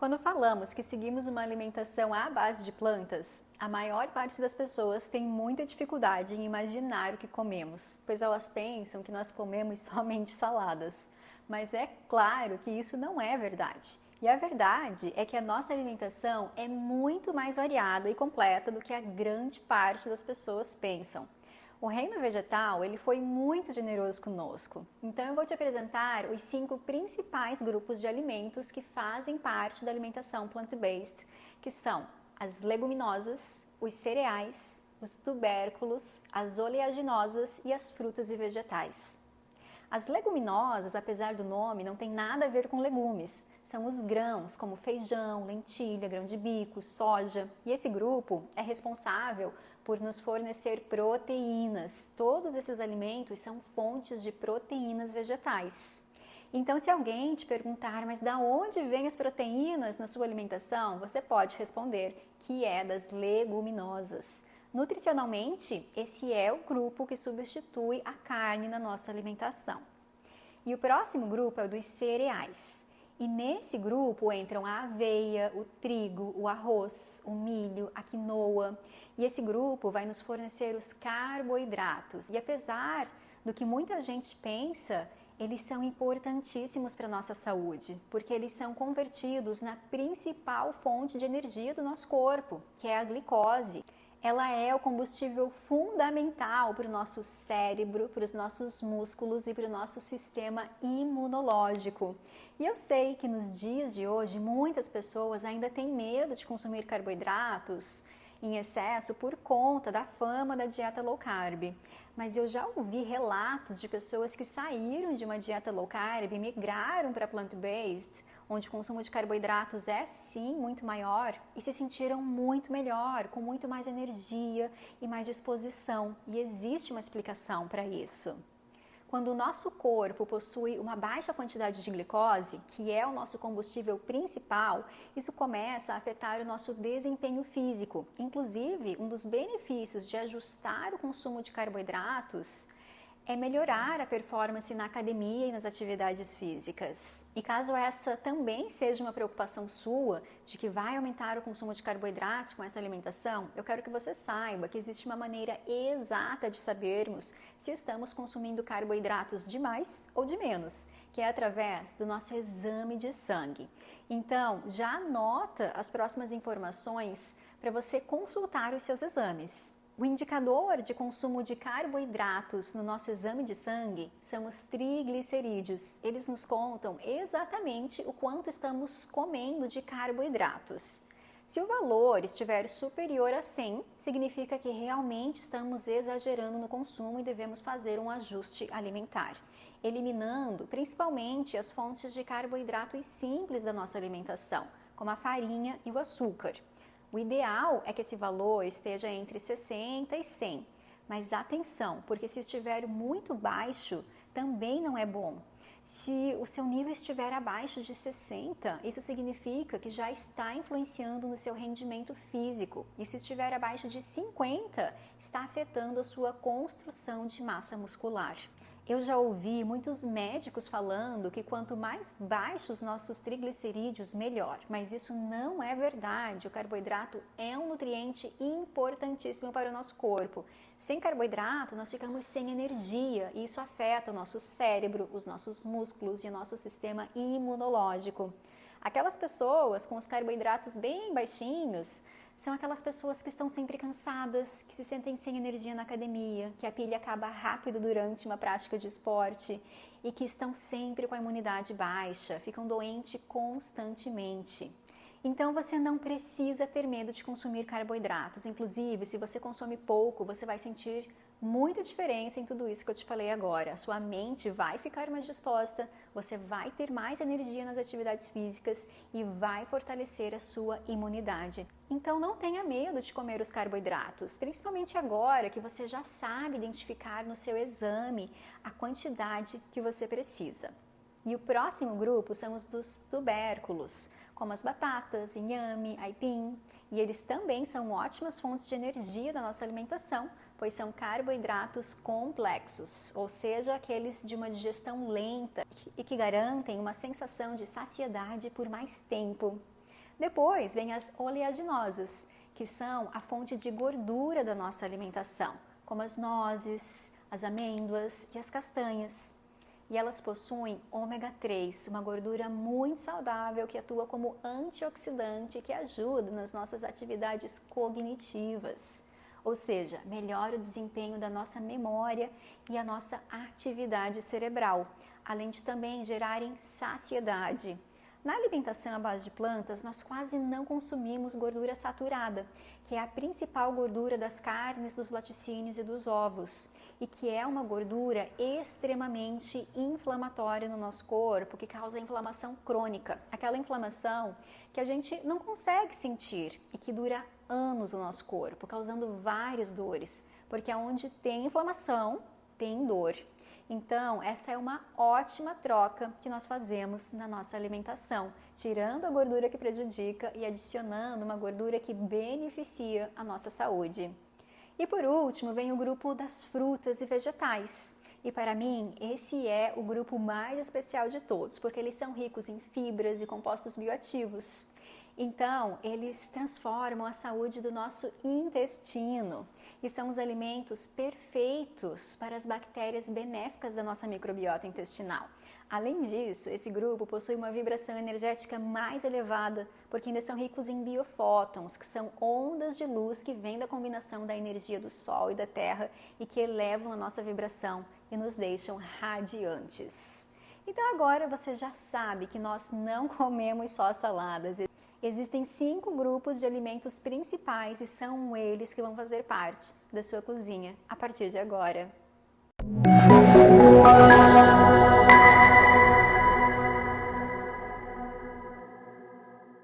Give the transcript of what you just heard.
Quando falamos que seguimos uma alimentação à base de plantas, a maior parte das pessoas tem muita dificuldade em imaginar o que comemos, pois elas pensam que nós comemos somente saladas. Mas é claro que isso não é verdade. E a verdade é que a nossa alimentação é muito mais variada e completa do que a grande parte das pessoas pensam. O reino vegetal, ele foi muito generoso conosco. Então eu vou te apresentar os 5 principais grupos de alimentos que fazem parte da alimentação plant-based, que são as leguminosas, os cereais, os tubérculos, as oleaginosas e as frutas e vegetais. As leguminosas, apesar do nome, não tem nada a ver com legumes. São os grãos, como feijão, lentilha, grão de bico, soja. E esse grupo é responsável por nos fornecer proteínas. Todos esses alimentos são fontes de proteínas vegetais. Então, se alguém te perguntar, mas da onde vêm as proteínas na sua alimentação? Você pode responder que é das leguminosas. Nutricionalmente, esse é o grupo que substitui a carne na nossa alimentação. E o próximo grupo é o dos cereais. E nesse grupo entram a aveia, o trigo, o arroz, o milho, a quinoa. E esse grupo vai nos fornecer os carboidratos. E apesar do que muita gente pensa, eles são importantíssimos para a nossa saúde, porque eles são convertidos na principal fonte de energia do nosso corpo, que é a glicose. Ela é o combustível fundamental para o nosso cérebro, para os nossos músculos e para o nosso sistema imunológico. E eu sei que nos dias de hoje muitas pessoas ainda têm medo de consumir carboidratos em excesso por conta da fama da dieta low carb. Mas eu já ouvi relatos de pessoas que saíram de uma dieta low carb e migraram para plant-based, onde o consumo de carboidratos é sim muito maior, e se sentiram muito melhor, com muito mais energia e mais disposição. E existe uma explicação para isso. Quando o nosso corpo possui uma baixa quantidade de glicose, que é o nosso combustível principal, isso começa a afetar o nosso desempenho físico. Inclusive, um dos benefícios de ajustar o consumo de carboidratos é melhorar a performance na academia e nas atividades físicas. E caso essa também seja uma preocupação sua, de que vai aumentar o consumo de carboidratos com essa alimentação, eu quero que você saiba que existe uma maneira exata de sabermos se estamos consumindo carboidratos de mais ou de menos, que é através do nosso exame de sangue. Então, já anota as próximas informações para você consultar os seus exames. O indicador de consumo de carboidratos no nosso exame de sangue são os triglicerídeos. Eles nos contam exatamente o quanto estamos comendo de carboidratos. Se o valor estiver superior a 100, significa que realmente estamos exagerando no consumo e devemos fazer um ajuste alimentar, eliminando principalmente as fontes de carboidratos simples da nossa alimentação, como a farinha e o açúcar. O ideal é que esse valor esteja entre 60 e 100, mas atenção, porque se estiver muito baixo, também não é bom. Se o seu nível estiver abaixo de 60, isso significa que já está influenciando no seu rendimento físico. E se estiver abaixo de 50, está afetando a sua construção de massa muscular. Eu já ouvi muitos médicos falando que quanto mais baixos nossos triglicerídeos, melhor. Mas isso não é verdade. O carboidrato é um nutriente importantíssimo para o nosso corpo. Sem carboidrato, nós ficamos sem energia e isso afeta o nosso cérebro, os nossos músculos e o nosso sistema imunológico. Aquelas pessoas com os carboidratos bem baixinhos são aquelas pessoas que estão sempre cansadas, que se sentem sem energia na academia, que a pilha acaba rápido durante uma prática de esporte e que estão sempre com a imunidade baixa, ficam doentes constantemente. Então você não precisa ter medo de consumir carboidratos. Inclusive, se você consome pouco, você vai sentir muita diferença em tudo isso que eu te falei agora. A sua mente vai ficar mais disposta, você vai ter mais energia nas atividades físicas e vai fortalecer a sua imunidade. Então não tenha medo de comer os carboidratos, principalmente agora que você já sabe identificar no seu exame a quantidade que você precisa. E o próximo grupo são os dos tubérculos, como as batatas, inhame, aipim, e eles também são ótimas fontes de energia da nossa alimentação, pois são carboidratos complexos, ou seja, aqueles de uma digestão lenta e que garantem uma sensação de saciedade por mais tempo. Depois vem as oleaginosas, que são a fonte de gordura da nossa alimentação, como as nozes, as amêndoas e as castanhas. E elas possuem ômega 3, uma gordura muito saudável que atua como antioxidante e que ajuda nas nossas atividades cognitivas. Ou seja, melhora o desempenho da nossa memória e a nossa atividade cerebral, além de também gerarem saciedade. Na alimentação à base de plantas, nós quase não consumimos gordura saturada, que é a principal gordura das carnes, dos laticínios e dos ovos, e que é uma gordura extremamente inflamatória no nosso corpo, que causa inflamação crônica, aquela inflamação que a gente não consegue sentir e que dura anos no nosso corpo, causando várias dores, porque onde tem inflamação, tem dor. Então, essa é uma ótima troca que nós fazemos na nossa alimentação, tirando a gordura que prejudica e adicionando uma gordura que beneficia a nossa saúde. E por último, vem o grupo das frutas e vegetais. E para mim, esse é o grupo mais especial de todos, porque eles são ricos em fibras e compostos bioativos. Então, eles transformam a saúde do nosso intestino e são os alimentos perfeitos para as bactérias benéficas da nossa microbiota intestinal. Além disso, esse grupo possui uma vibração energética mais elevada, porque ainda são ricos em biofótons, que são ondas de luz que vêm da combinação da energia do Sol e da Terra e que elevam a nossa vibração e nos deixam radiantes. Então agora você já sabe que nós não comemos só saladas. Existem 5 grupos de alimentos principais e são eles que vão fazer parte da sua cozinha a partir de agora.